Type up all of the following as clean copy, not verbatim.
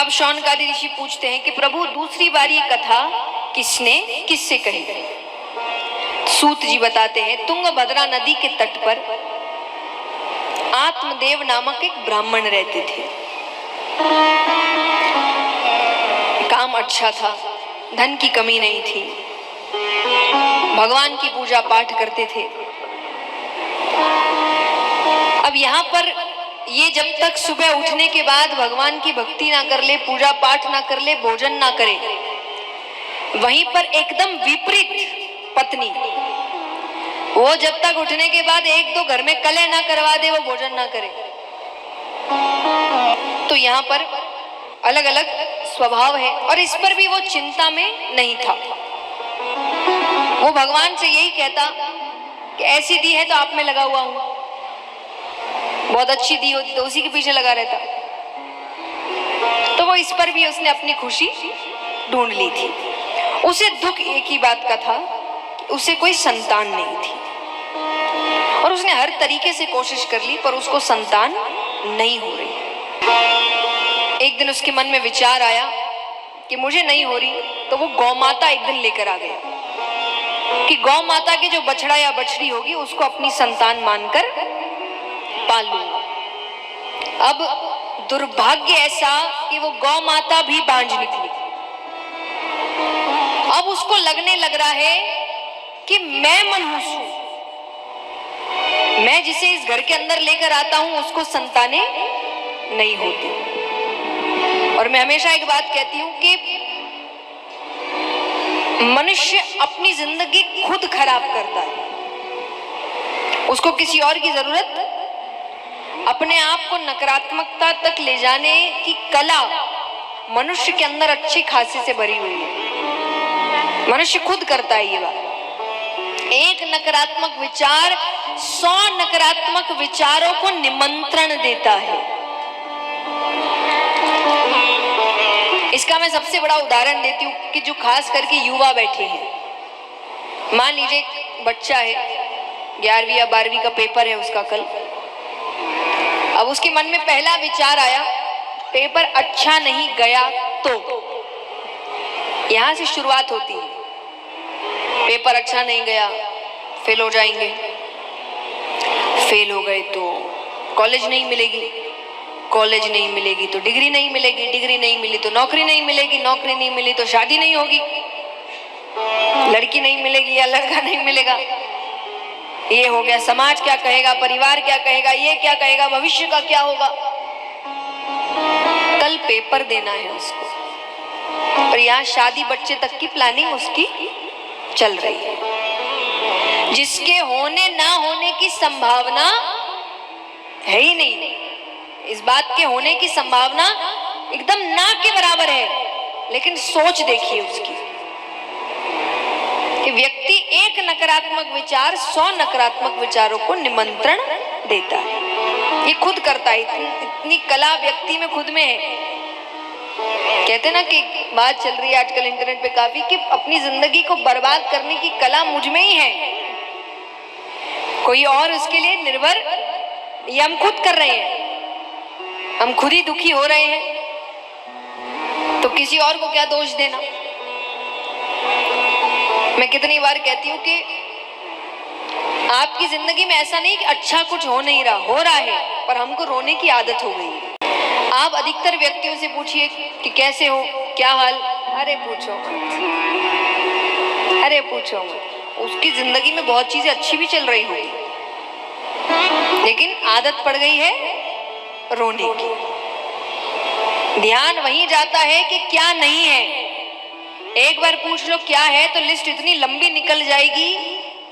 अब शौनकादि ऋषि पूछते हैं कि प्रभु दूसरी बार ये कथा किससे कही? सूत जी बताते हैं, तुंगभद्रा नदी के तट पर आत्मदेव नामक एक ब्राह्मण रहते थे। काम अच्छा था, धन की कमी नहीं थी, भगवान की पूजा पाठ करते थे। अब यहाँ पर ये जब तक सुबह उठने के बाद भगवान की भक्ति ना कर ले, पूजा पाठ ना कर ले, भोजन ना करे, वहीं पर एकदम विपरीत पत्नी, वो जब तक उठने के बाद एक दो घर में कलह ना करवा दे, वो भोजन ना करे। तो यहाँ पर अलग अलग स्वभाव है और इस पर भी वो चिंता में नहीं था। वो भगवान से यही कहता कि ऐसी दी है तो आप में लगा हुआ हूं, बहुत अच्छी दी होती तो उसी के पीछे लगा रहता। तो वो इस पर भी उसने अपनी खुशी ढूंढ ली थी। उसे दुख एक ही बात का था कि उसे कोई संतान नहीं थी और उसने हर तरीके से कोशिश कर ली पर उसको संतान नहीं हो रही। एक दिन उसके मन में विचार आया कि मुझे नहीं हो रही, तो वो गौ माता एक दिन लेकर आ गया कि गौ माता के जो बछड़ा या बछड़ी होगी उसको अपनी संतान मानकर पाल लूंगा। अब दुर्भाग्य ऐसा कि वो गौ माता भी बांझ निकली। अब उसको लगने लग रहा है कि मैं मनहूस हूं, मैं जिसे इस घर के अंदर लेकर आता हूं उसको संतानें नहीं होती। और मैं हमेशा एक बात कहती हूं कि मनुष्य अपनी जिंदगी खुद खराब करता है, उसको किसी और की जरूरत। अपने आप को नकारात्मकता तक ले जाने की कला मनुष्य के अंदर अच्छी खासी से भरी हुई है, मनुष्य खुद करता है ये बात। एक नकारात्मक विचार 100 नकारात्मक विचारों को निमंत्रण देता है। इसका मैं सबसे बड़ा उदाहरण देती हूँ कि जो खास करके युवा बैठे हैं। मान लीजिए एक बच्चा है, 11वीं या 12वीं का पेपर है उसका कल। अब उसके मन में पहला विचार आया, पेपर अच्छा नहीं गया तो। यहां से शुरुआत होती है। पेपर अच्छा नहीं गया, फेल हो जाएंगे, फेल हो गए तो कॉलेज नहीं मिलेगी, कॉलेज नहीं मिलेगी तो डिग्री नहीं मिलेगी, डिग्री नहीं मिली तो नौकरी नहीं मिलेगी, नौकरी नहीं मिली तो शादी नहीं होगी, लड़की नहीं मिलेगी या लड़का नहीं मिलेगा। ये हो गया, समाज क्या कहेगा, परिवार क्या कहेगा, ये क्या कहेगा, भविष्य का क्या होगा। कल पेपर देना है उसको और यहाँ शादी बच्चे तक की प्लानिंग उसकी चल रही है, जिसके होने ना होने की संभावना है ही नहीं। इस बात के होने की संभावना एकदम ना के बराबर है, लेकिन सोच देखिए उसकी कि व्यक्ति एक नकारात्मक विचार 100 नकारात्मक विचारों को निमंत्रण देता है। ये खुद करता है, इतनी कला व्यक्ति में खुद में है। कहते ना कि बात चल रही है आजकल इंटरनेट पे काफी कि अपनी जिंदगी को बर्बाद करने की कला मुझ में ही है, कोई और उसके लिए निर्भर, ये हम खुद कर रहे हैं। हम खुद ही दुखी हो रहे हैं तो किसी और को क्या दोष देना। मैं कितनी बार कहती हूँ कि आपकी जिंदगी में ऐसा नहीं कि अच्छा कुछ हो नहीं रहा, हो रहा है, पर हमको रोने की आदत हो गई है। आप अधिकतर व्यक्तियों से पूछिए कि कैसे हो, क्या हाल, अरे पूछो मत, अरे पूछो मत। उसकी जिंदगी में बहुत चीजें अच्छी भी चल रही होगी, लेकिन आदत पड़ गई है रोने की। ध्यान वहीं जाता है कि क्या नहीं है। एक बार पूछ लो क्या है तो लिस्ट इतनी लंबी निकल जाएगी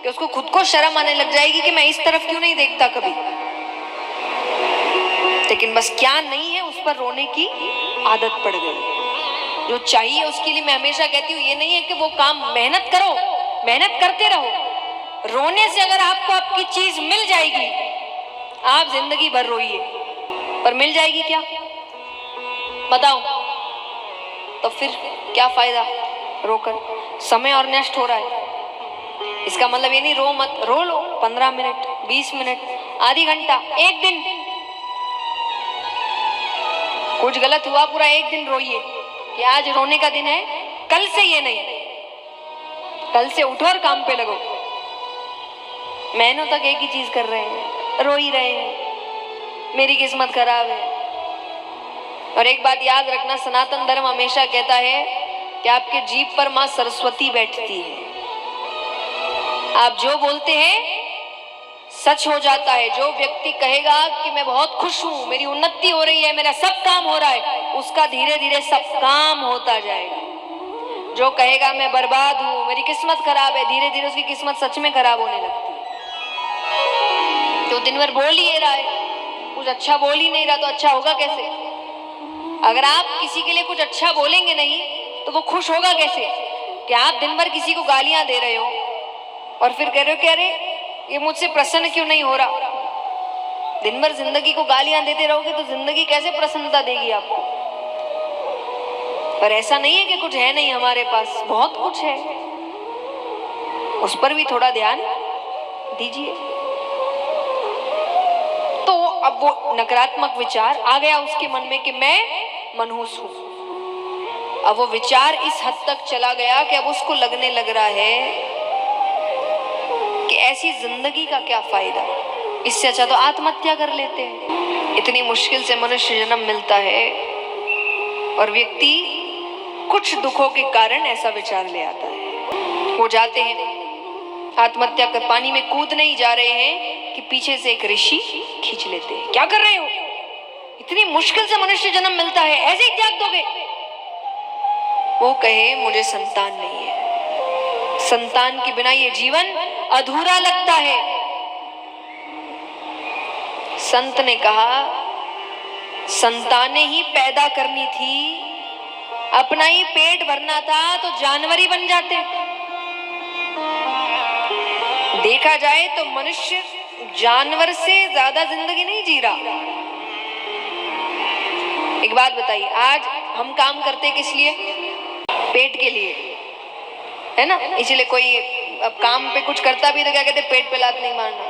कि उसको खुद को शर्म आने लग जाएगी कि मैं इस तरफ क्यों नहीं देखता कभी। लेकिन बस क्या नहीं है उस पर रोने की आदत पड़ गई। जो चाहिए उसके लिए मैं हमेशा कहती हूँ, ये नहीं है कि वो काम मेहनत करो, मेहनत करते रहो। रोने से अगर आपको आपकी चीज मिल जाएगी, आप जिंदगी भर रोइए, पर मिल जाएगी क्या बताओ, तो फिर क्या फायदा रोकर, समय और नष्ट हो रहा है। इसका मतलब ये नहीं रो मत, रो लो 15 मिनट, 20 मिनट, आधी घंटा, एक दिन, कुछ गलत हुआ पूरा एक दिन रोइए कि आज रोने का दिन है, कल से ये नहीं, कल से उठो और काम पे लगो। महीनों तक एक ही चीज कर रहे हैं, रो ही रहे हैं, मेरी किस्मत खराब है। और एक बात याद रखना, सनातन धर्म हमेशा कहता है कि आपके जीभ पर मां सरस्वती बैठती है। आप जो बोलते हैं सच हो जाता है। जो व्यक्ति कहेगा कि मैं बहुत खुश हूं, मेरी उन्नति हो रही है, मेरा सब काम हो रहा है, उसका धीरे धीरे सब काम होता जाएगा। जो कहेगा मैं बर्बाद हूं, मेरी किस्मत खराब है, धीरे धीरे उसकी किस्मत सच में खराब होने लगती है। जो दिन भर बोल ही रहा है, कुछ अच्छा बोल ही नहीं रहा, तो अच्छा होगा कैसे? अगर आप किसी के लिए कुछ अच्छा बोलेंगे नहीं तो वो खुश होगा कैसे? कि आप दिन भर किसी को गालियां दे रहे हो और फिर कह रहे हो कि अरे ये मुझसे प्रसन्न क्यों नहीं हो रहा। दिन भर जिंदगी को गालियां देते रहोगे तो जिंदगी कैसे प्रसन्नता देगी आपको? पर ऐसा नहीं है कि कुछ है नहीं, हमारे पास बहुत कुछ है, उस पर भी थोड़ा ध्यान दीजिए। तो अब वो नकारात्मक विचार आ गया उसके मन में कि मैं मनहूस हूं। अब वो विचार इस हद तक चला गया कि अब उसको लगने लग रहा है कि ऐसी जिंदगी का क्या फायदा, इससे अच्छा तो आत्महत्या कर लेते हैं। इतनी मुश्किल से मनुष्य जन्म मिलता है और व्यक्ति कुछ दुखों के कारण ऐसा विचार ले आता है। वो जाते हैं आत्महत्या कर, पानी में कूदने ही जा रहे हैं कि पीछे से एक ऋषि खींच लेते हैं। क्या कर रहे हो? इतनी मुश्किल से मनुष्य जन्म मिलता है, ऐसे ही त्याग दोगे? वो कहे मुझे संतान नहीं है, संतान के बिना ये जीवन अधूरा लगता है। संत ने कहा संतानें ही पैदा करनी थी, अपना ही पेट भरना था तो जानवर ही बन जाते। देखा जाए तो मनुष्य जानवर से ज्यादा जिंदगी नहीं जी रहा। एक बात बताइए, आज हम काम करते किस लिए? पेट के लिए, है ना? इसलिए कोई अब काम पे कुछ करता भी तो क्या कहते, पेट पे लात नहीं मारना।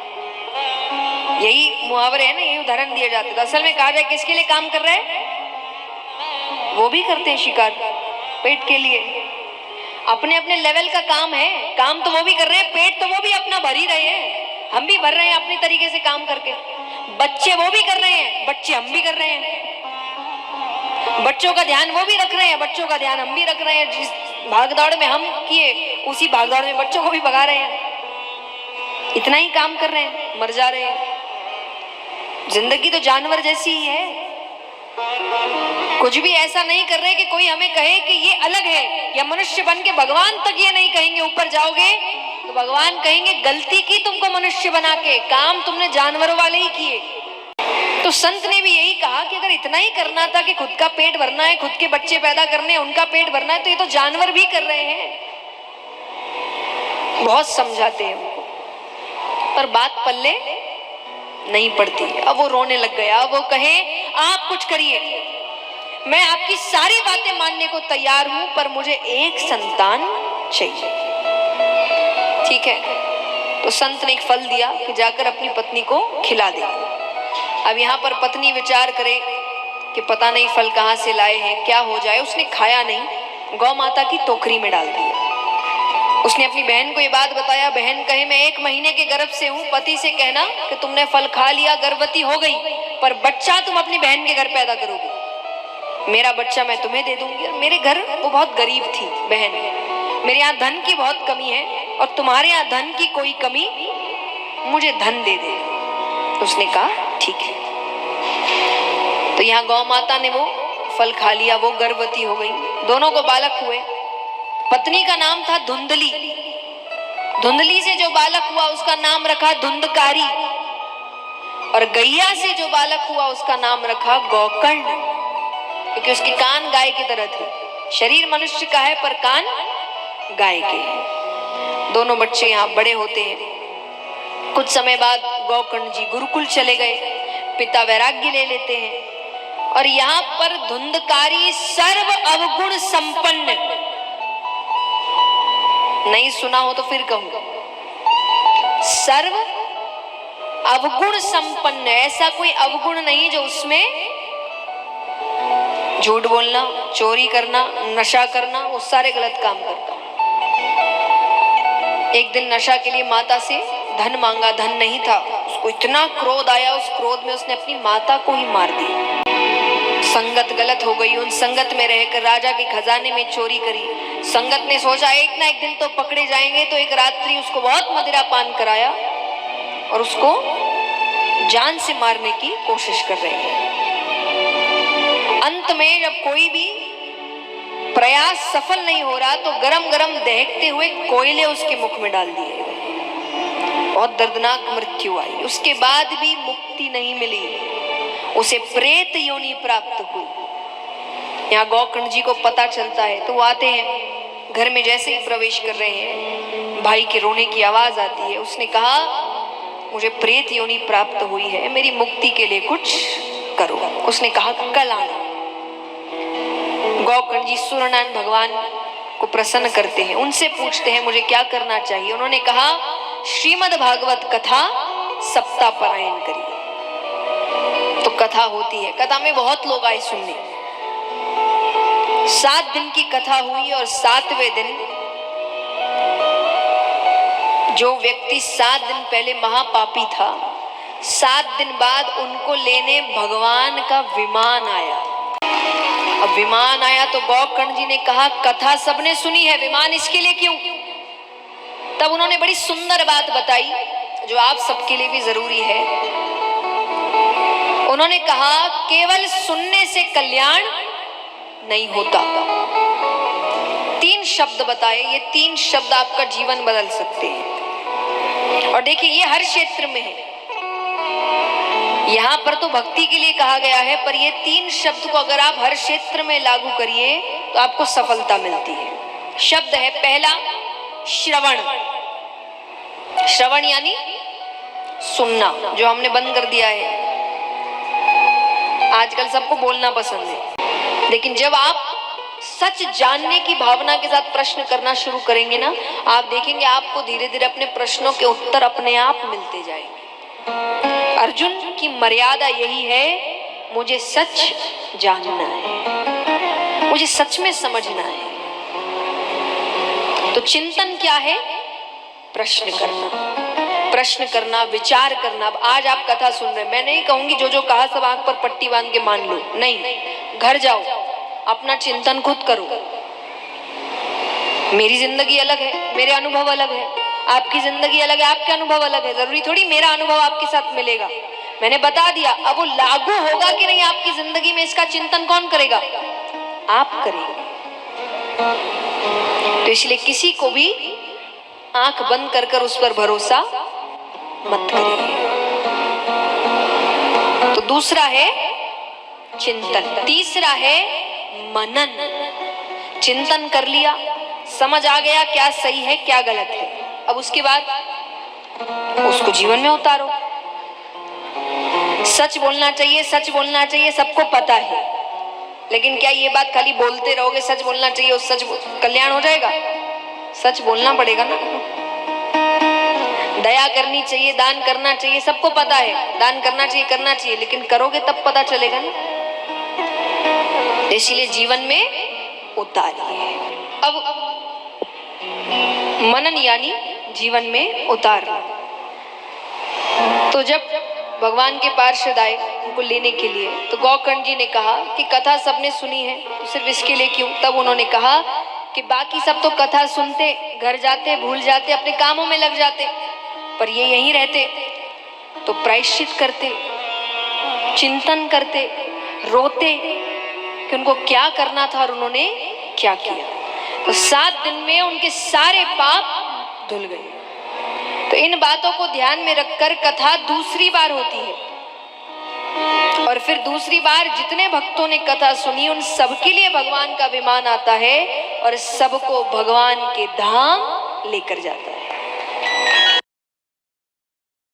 यही मुहावरे है ना, यही उदाहरण दिए जाते। तो असल में कहा जाए किसके लिए काम कर रहे हैं? वो भी करते हैं शिकार, पेट के लिए। अपने अपने लेवल का काम है, काम तो वो भी कर रहे हैं, पेट तो वो भी अपना भर ही रहे हैं, हम भी भर रहे हैं अपनी तरीके से काम करके। बच्चे वो भी कर रहे हैं, बच्चे हम भी कर रहे हैं। बच्चों का ध्यान वो भी रख रहे हैं, बच्चों का ध्यान हम भी रख रहे हैं। जिस भागदौड़ में हम किए उसी भागदौड़ में बच्चों को भी भगा रहे हैं। इतना ही काम कर रहे हैं, मर जा रहे हैं। जिंदगी तो जानवर जैसी ही है। कुछ भी ऐसा नहीं कर रहे कि कोई हमें कहे कि ये अलग है, या मनुष्य बन के भगवान तक ये नहीं कहेंगे। ऊपर जाओगे तो भगवान कहेंगे गलती की तुमको मनुष्य बना के, काम तुमने जानवरों वाले ही किए। तो संत ने भी यही कहा कि अगर इतना ही करना था कि खुद का पेट भरना है, खुद के बच्चे पैदा करने हैं, उनका पेट भरना है, तो ये तो जानवर भी कर रहे हैं। बहुत समझाते हैं उनको, पर बात पल्ले नहीं पड़ती। अब वो रोने लग गया। वो कहे आप कुछ करिए, मैं आपकी सारी बातें मानने को तैयार हूं, पर मुझे एक संतान चाहिए। ठीक है, तो संत ने एक फल दिया कि जाकर अपनी पत्नी को खिला दे। अब यहाँ पर पत्नी विचार करे कि पता नहीं फल कहाँ से लाए हैं, क्या हो जाए। उसने खाया नहीं, गौ माता की टोकरी में डाल दिया। उसने अपनी बहन को ये बात बताया। बहन कहे मैं 1 महीने के गर्भ से हूँ, पति से कहना कि तुमने फल खा लिया, गर्भवती हो गई, पर बच्चा तुम अपनी बहन के घर पैदा करोगे, मेरा बच्चा मैं तुम्हें दे दूंगी। मेरे घर वो बहुत गरीब थी बहन, मेरे यहाँ धन की बहुत कमी है और तुम्हारे यहाँ धन की कोई कमी, मुझे धन दे दे। उसने कहा ठीक है। तो यहाँ गौ माता ने वो फल खा लिया, वो गर्भवती हो गई, दोनों को बालक हुए। पत्नी का नाम था धुंधली। धुंधली से जो बालक हुआ उसका नाम रखा धुंधकारी, और गैया से जो बालक हुआ उसका नाम रखा गौकर्ण, क्योंकि उसके कान गाय की तरह थे। शरीर मनुष्य का है पर कान गाय के हैं। दोनों बच्चे यहाँ बड़े होते हैं। कुछ समय बाद गौकर्ण जी गुरुकुल चले गए, पिता वैराग्य ले लेते हैं। और यहाँ पर धुंधकारी सर्व अवगुण संपन्न, नहीं सुना हो तो फिर कहूंगा, सर्व अवगुण संपन्न। ऐसा कोई अवगुण नहीं जो उसमें झूठ बोलना, चोरी करना, नशा करना, वो सारे गलत काम करता। एक दिन नशा के लिए माता से धन मांगा, धन नहीं था। उसको इतना क्रोध आया, उस क्रोध में उसने अपनी माता को ही मार दिया। संगत गलत हो गई, उन संगत में रहकर राजा के खजाने में चोरी करी। संगत ने सोचा एक ना एक दिन तो पकड़े जाएंगे, तो एक रात्रि उसको बहुत मदिरा पान कराया और उसको जान से मारने की कोशिश कर रहे हैं। अंत में जब कोई भी प्रयास सफल नहीं हो रहा तो गरम गरम दहकते हुए कोयले उसके मुख में डाल दिए। बहुत दर्दनाक मृत्यु आई। उसके बाद भी मुक्ति नहीं मिली, उसे प्रेत योनि प्राप्त हुई। यहाँ गौकर्ण जी को पता चलता है तो वो आते हैं। घर में जैसे ही प्रवेश कर रहे हैं, भाई के रोने की आवाज आती है। उसने कहा मुझे प्रेत योनि प्राप्त हुई है, मेरी मुक्ति के लिए कुछ करो। उसने कहा कल आना। गौकर्ण जी सूर्यनारायण भगवान को प्रसन्न करते हैं, उनसे पूछते हैं मुझे क्या करना चाहिए। उन्होंने कहा श्रीमद् भागवत कथा सप्ताह पारायण करिए। तो कथा होती है, कथा में बहुत लोग आए सुनने। 7 दिन की कथा हुई और 7वें दिन जो व्यक्ति 7 दिन पहले महापापी था, 7 दिन बाद उनको लेने भगवान का विमान आया। अब विमान आया तो गौकर्ण जी ने कहा कथा सबने सुनी है, विमान इसके लिए क्यों? तब उन्होंने बड़ी सुंदर बात बताई जो आप सबके लिए भी जरूरी है। उन्होंने कहा केवल सुनने से कल्याण नहीं होता। 3 शब्द बताए, ये 3 शब्द आपका जीवन बदल सकते हैं। और देखिए ये हर क्षेत्र में है, यहाँ पर तो भक्ति के लिए कहा गया है, पर ये 3 शब्द को अगर आप हर क्षेत्र में लागू करिए तो आपको सफलता मिलती है। शब्द है पहला श्रवण। श्रवण यानी सुनना, जो हमने बंद कर दिया है। आजकल सबको बोलना पसंद है, लेकिन जब आप सच जानने की भावना के साथ प्रश्न करना शुरू करेंगे ना, आप देखेंगे आपको धीरे धीरे अपने प्रश्नों के उत्तर अपने आप मिलते जाएंगे। अर्जुन की मर्यादा यही है, मुझे सच जानना है, मुझे सच में समझना है। तो चिंतन क्या है? प्रश्न करना, प्रश्न करना, विचार करना। अब आज आप कथा सुन रहे हैं, मैं नहीं कहूंगी जो जो कहा सब आंख पर पट्टी बांध के मान लो, नहीं। घर जाओ, अपना चिंतन खुद करो। मेरी जिंदगी अलग है, मेरे अनुभव अलग है, आपकी जिंदगी अलग है, आपके अनुभव अलग है। जरूरी थोड़ी मेरा अनुभव आपके साथ मिलेगा। मैंने बता दिया, अब वो लागू होगा कि नहीं आपकी जिंदगी में, इसका चिंतन कौन करेगा? आप करेंगे। तो इसलिए किसी को भी आंख बंद कर कर उस पर भरोसा मत करिए। तो दूसरा है चिंतन, तीसरा है मनन। चिंतन कर लिया, समझ आ गया क्या सही है क्या गलत है, अब उसके बाद उसको जीवन में उतारो। सच बोलना चाहिए, सच बोलना चाहिए, सबको पता है, लेकिन क्या ये बात खाली बोलते रहोगे सच बोलना चाहिए और सच कल्याण हो जाएगा? सच बोलना पड़ेगा ना। दया करनी चाहिए, दान करना चाहिए, सबको पता है, दान करना चाहिए, करना चाहिए, लेकिन करोगे तब पता चलेगा ना। इसलिए जीवन में उतारिए। अब मनन यानी जीवन में उतारना। तो जब भगवान के पार्षद आए उनको लेने के लिए, तो गौकर्ण जी ने कहा कि कथा सबने सुनी है तो सिर्फ इसके लिए क्यों? तब उन्होंने कहा कि बाकी सब तो कथा सुनते, घर जाते, भूल जाते, अपने कामों में लग जाते, पर ये यहीं रहते तो प्रायश्चित करते, चिंतन करते, रोते कि उनको क्या करना था और उन्होंने क्या किया। तो 7 दिन में उनके सारे पाप धुल गए। तो इन बातों को ध्यान में रखकर कथा दूसरी बार होती है, और फिर दूसरी बार जितने भक्तों ने कथा सुनी उन सबके लिए भगवान का विमान आता है और सबको भगवान के धाम लेकर जाता है।